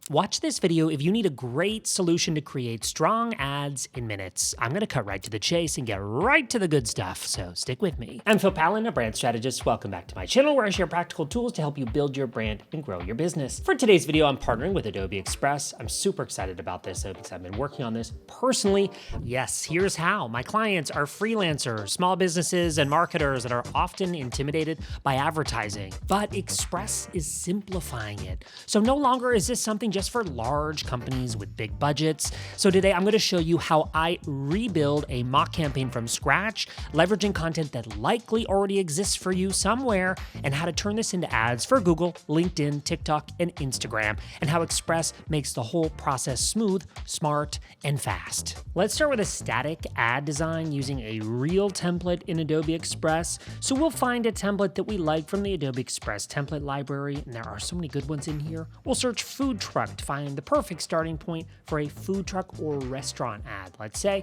Watch this video if you need a great solution to create strong ads in minutes. I'm going to cut right to the chase and get right to the good stuff, so stick with me. I'm Pallen, a brand strategist. Welcome back to my channel where I share practical tools to help you build your brand and grow your business. For today's video, I'm partnering with Adobe Express. I'm super excited about this though because I've been working on this personally. Yes, here's how. My clients are freelancers, small businesses, and marketers that are often intimidated by advertising. But Express is simplifying it. So no longer is this something just for large companies with big budgets. So today I'm going to show you how I rebuild a mock campaign from scratch, leveraging content that likely already exists for you somewhere, and how to turn this into ads for Google, LinkedIn, TikTok, and Instagram, and how Express makes the whole process smooth, smart, and fast. Let's start with a static ad design using a real template in Adobe Express. So we'll find a template that we like from the Adobe Express template library, and there are so many good ones in here. We'll search food truck to find the perfect starting point for a food truck or restaurant ad, let's say.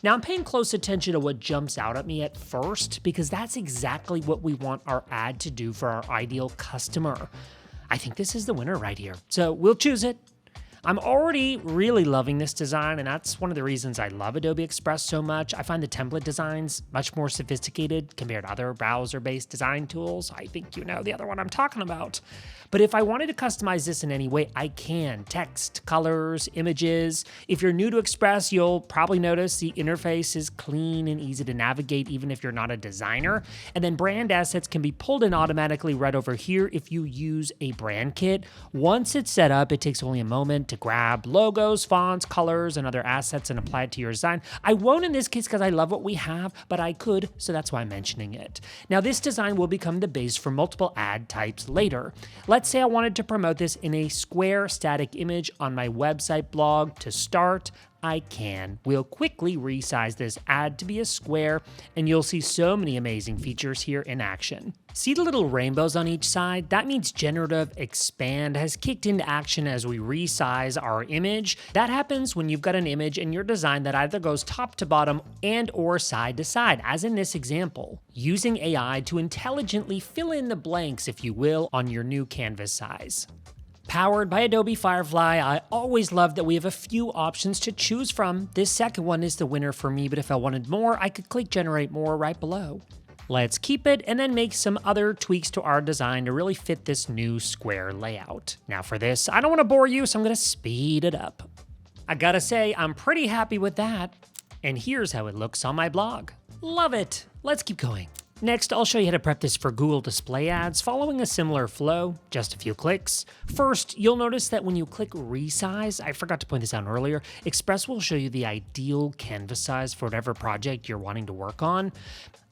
Now I'm paying close attention to what jumps out at me at first because that's exactly what we want our ad to do for our ideal customer. I think this is the winner right here, so we'll choose it. I'm already really loving this design, and that's one of the reasons I love Adobe Express so much. I find the template designs much more sophisticated compared to other browser-based design tools. I think you know the other one I'm talking about. But if I wanted to customize this in any way, I can. Text, colors, images. If you're new to Express, you'll probably notice the interface is clean and easy to navigate even if you're not a designer. And then brand assets can be pulled in automatically right over here if you use a brand kit. Once it's set up, it takes only a moment to grab logos, fonts, colors, and other assets and apply it to your design. I won't in this case because I love what we have, but I could, so that's why I'm mentioning it. Now this design will become the base for multiple ad types later. Let's say I wanted to promote this in a square static image on my website blog to start. I can. We'll quickly resize this ad to be a square, and you'll see so many amazing features here in action. See the little rainbows on each side? That means generative expand has kicked into action as we resize our image. That happens when you've got an image in your design that either goes top to bottom and or side to side, as in this example, using AI to intelligently fill in the blanks, if you will, on your new canvas size. Powered by Adobe Firefly, I always love that we have a few options to choose from. This second one is the winner for me, but if I wanted more, I could click Generate More right below. Let's keep it and then make some other tweaks to our design to really fit this new square layout. Now for this, I don't want to bore you, so I'm going to speed it up. I gotta say, I'm pretty happy with that. And here's how it looks on my blog. Love it. Let's keep going. Next, I'll show you how to prep this for Google Display Ads following a similar flow, just a few clicks. First, you'll notice that when you click Resize, I forgot to point this out earlier, Express will show you the ideal canvas size for whatever project you're wanting to work on.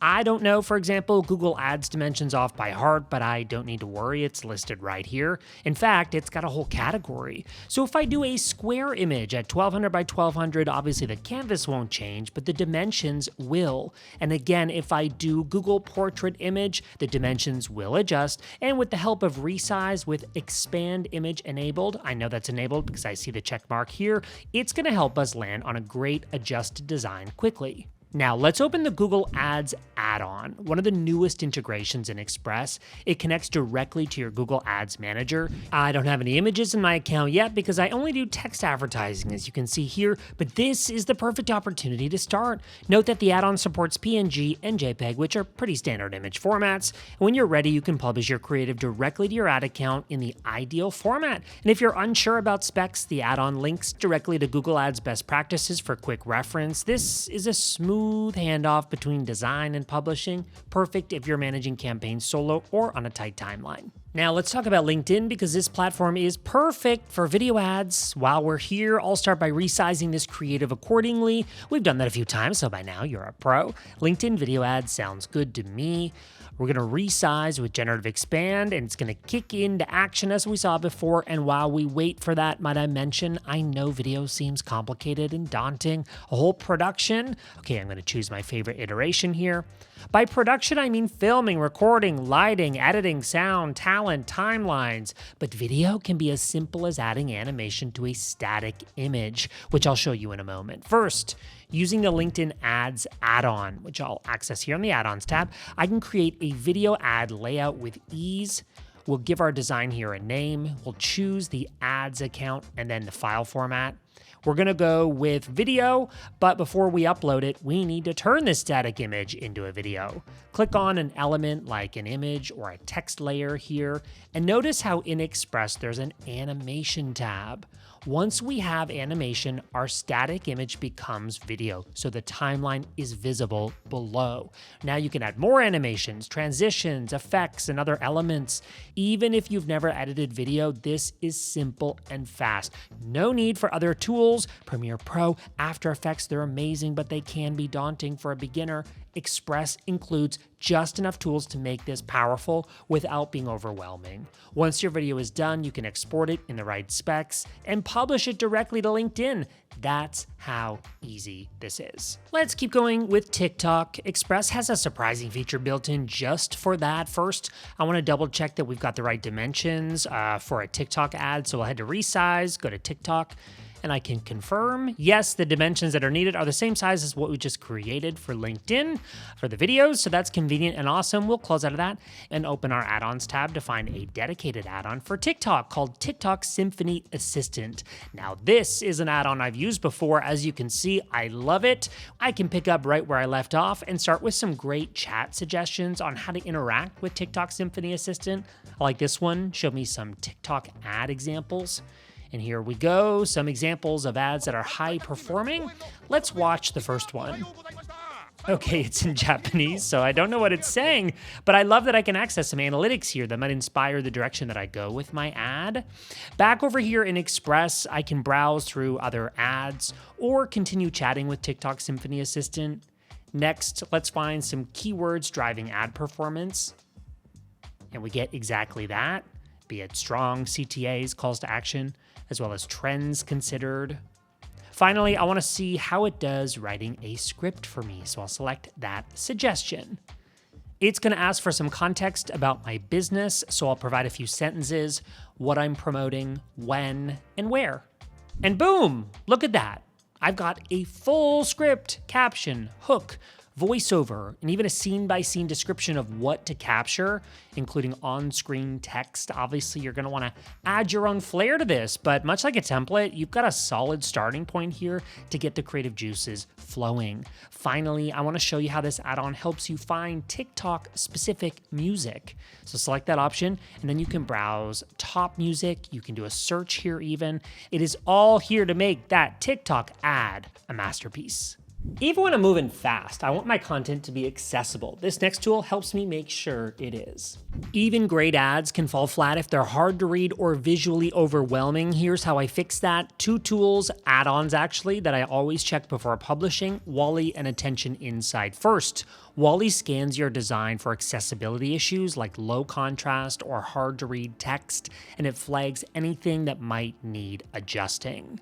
I don't know, for example, Google Ads dimensions off by heart, but I don't need to worry, it's listed right here. In fact, it's got a whole category. So if I do a square image at 1200 by 1200, obviously the canvas won't change, but the dimensions will. And again, if I do Google Portrait Image, the dimensions will adjust. And with the help of Resize with Expand Image enabled, I know that's enabled because I see the check mark here, it's gonna help us land on a great adjusted design quickly. Now let's open the Google Ads add-on, one of the newest integrations in Express. It connects directly to your Google Ads Manager. I don't have any images in my account yet because I only do text advertising, as you can see here, but this is the perfect opportunity to start. Note that the add-on supports PNG and JPEG, which are pretty standard image formats. And when you're ready, you can publish your creative directly to your ad account in the ideal format. And if you're unsure about specs, the add-on links directly to Google Ads best practices for quick reference. This is a smooth handoff between design and publishing, perfect if you're managing campaigns solo or on a tight timeline. Now let's talk about LinkedIn because this platform is perfect for video ads. While we're here, I'll start by resizing this creative accordingly. We've done that a few times, so by now you're a pro. LinkedIn video ads sounds good to me. We're gonna resize with generative expand, and it's gonna kick into action as we saw before. And while we wait for that, might I mention, I know video seems complicated and daunting, a whole production. Okay, I'm gonna choose my favorite iteration here. By production, I mean filming, recording, lighting, editing, sound, talent, timelines. But video can be as simple as adding animation to a static image, which I'll show you in a moment. First, using the LinkedIn Ads add-on, which I'll access here on the Add-ons tab, I can create a video ad layout with ease. We'll give our design here a name. We'll choose the ads account and then the file format. We're gonna go with video, but before we upload it, we need to turn this static image into a video. Click on an element like an image or a text layer here, and notice how in Express there's an animation tab. Once we have animation, our static image becomes video, so the timeline is visible below. Now you can add more animations, transitions, effects, and other elements. Even if you've never edited video, this is simple and fast. No need for other tools. Premiere Pro, After Effects, they're amazing, but they can be daunting for a beginner. Express includes just enough tools to make this powerful without being overwhelming. Once your video is done, you can export it in the right specs and publish it directly to LinkedIn. That's how easy this is. Let's keep going with TikTok. Express has a surprising feature built in just for that. First, I want to double check that we've got the right dimensions for a TikTok ad. So we'll head to Resize, go to TikTok, and I can confirm, yes, the dimensions that are needed are the same size as what we just created for LinkedIn for the videos, so that's convenient and awesome. We'll close out of that and open our add-ons tab to find a dedicated add-on for TikTok called TikTok Symphony Assistant. Now, this is an add-on I've used before. As you can see, I love it. I can pick up right where I left off and start with some great chat suggestions on how to interact with TikTok Symphony Assistant. I like this one. Show me some TikTok ad examples. And here we go, some examples of ads that are high performing. Let's watch the first one. Okay, it's in Japanese, so I don't know what it's saying, but I love that I can access some analytics here that might inspire the direction that I go with my ad. Back over here in Express, I can browse through other ads or continue chatting with TikTok Symphony Assistant. Next, let's find some keywords driving ad performance. And we get exactly that, be it strong CTAs, calls to action, as well as trends considered. Finally, I want to see how it does writing a script for me, so I'll select that suggestion. It's going to ask for some context about my business, so I'll provide a few sentences, what I'm promoting, when, and where. And boom, look at that. I've got a full script, caption, hook, voiceover, and even a scene-by-scene description of what to capture, including on-screen text. Obviously, you're going to want to add your own flair to this, but much like a template, you've got a solid starting point here to get the creative juices flowing. Finally, I want to show you how this add-on helps you find TikTok-specific music. So select that option, and then you can browse top music. You can do a search here even. It is all here to make that TikTok ad a masterpiece. Even when I'm moving fast, I want my content to be accessible. This next tool helps me make sure it is. Even great ads can fall flat if they're hard to read or visually overwhelming. Here's how I fix that. Two tools, add-ons actually, that I always check before publishing, Wally and Attention Insight. First, Wally scans your design for accessibility issues like low contrast or hard to read text, and it flags anything that might need adjusting.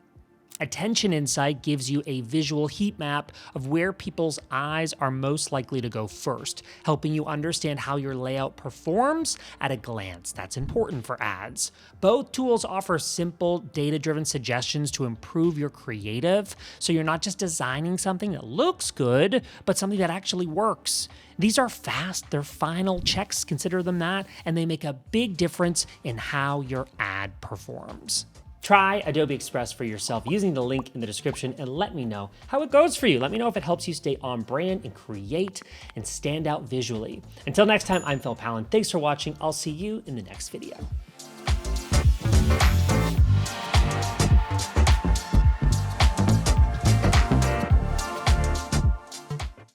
Attention Insight gives you a visual heat map of where people's eyes are most likely to go first, helping you understand how your layout performs at a glance. That's important for ads. Both tools offer simple, data-driven suggestions to improve your creative, so you're not just designing something that looks good, but something that actually works. These are fast, they're final checks, consider them that, and they make a big difference in how your ad performs. Try Adobe Express for yourself using the link in the description and let me know how it goes for you. Let me know if it helps you stay on brand and create and stand out visually. Until next time, I'm Pallen. Thanks for watching. I'll see you in the next video.